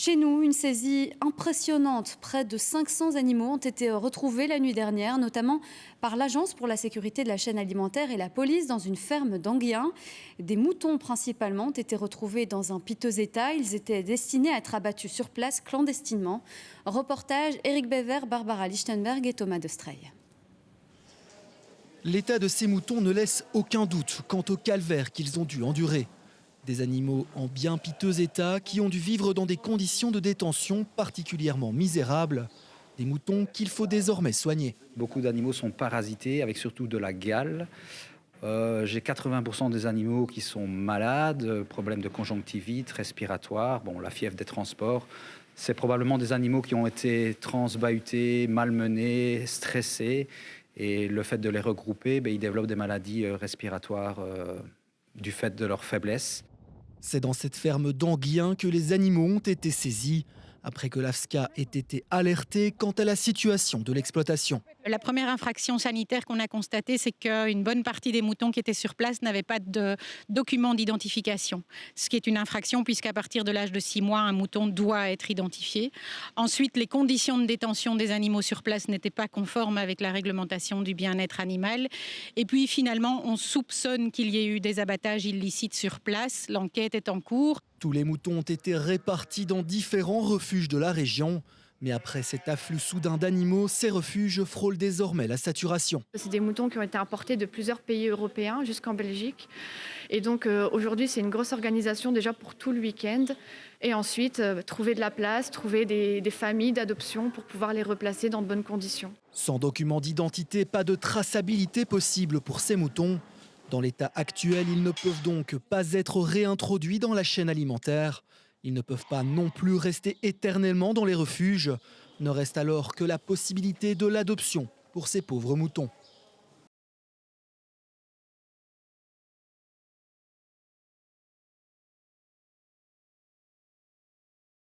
Chez nous, une saisie impressionnante. Près de 500 animaux ont été retrouvés la nuit dernière, notamment par l'Agence pour la sécurité de la chaîne alimentaire et la police dans une ferme d'Anguien. Des moutons principalement ont été retrouvés dans un piteux état. Ils étaient destinés à être abattus sur place clandestinement. Reportage Éric Bever, Barbara Lichtenberg et Thomas Destrey. L'état de ces moutons ne laisse aucun doute quant au calvaire qu'ils ont dû endurer. Des animaux en bien piteux état qui ont dû vivre dans des conditions de détention particulièrement misérables. Des moutons qu'il faut désormais soigner. Beaucoup d'animaux sont parasités avec surtout de la gale. J'ai 80% des animaux qui sont malades, problèmes de conjonctivite, respiratoire, la fièvre des transports. C'est probablement des animaux qui ont été transbahutés, malmenés, stressés. Et le fait de les regrouper, ils développent des maladies respiratoires du fait de leur faiblesse. C'est dans cette ferme d'Anguien que les animaux ont été saisis, après que l'AFSCA ait été alertée quant à la situation de l'exploitation. La première infraction sanitaire qu'on a constatée, c'est qu'une bonne partie des moutons qui étaient sur place n'avaient pas de document d'identification. Ce qui est une infraction puisqu'à partir de l'âge de 6 mois, un mouton doit être identifié. Ensuite, les conditions de détention des animaux sur place n'étaient pas conformes avec la réglementation du bien-être animal. Et puis finalement, on soupçonne qu'il y ait eu des abattages illicites sur place. L'enquête est en cours. Tous les moutons ont été répartis dans différents refuges de la région. Mais après cet afflux soudain d'animaux, ces refuges frôlent désormais la saturation. C'est des moutons qui ont été importés de plusieurs pays européens jusqu'en Belgique. Et donc aujourd'hui, c'est une grosse organisation déjà pour tout le week-end. Et ensuite, trouver de la place, trouver des familles d'adoption pour pouvoir les replacer dans de bonnes conditions. Sans document d'identité, pas de traçabilité possible pour ces moutons. Dans l'état actuel, ils ne peuvent donc pas être réintroduits dans la chaîne alimentaire. Ils ne peuvent pas non plus rester éternellement dans les refuges. Ne reste alors que la possibilité de l'adoption pour ces pauvres moutons.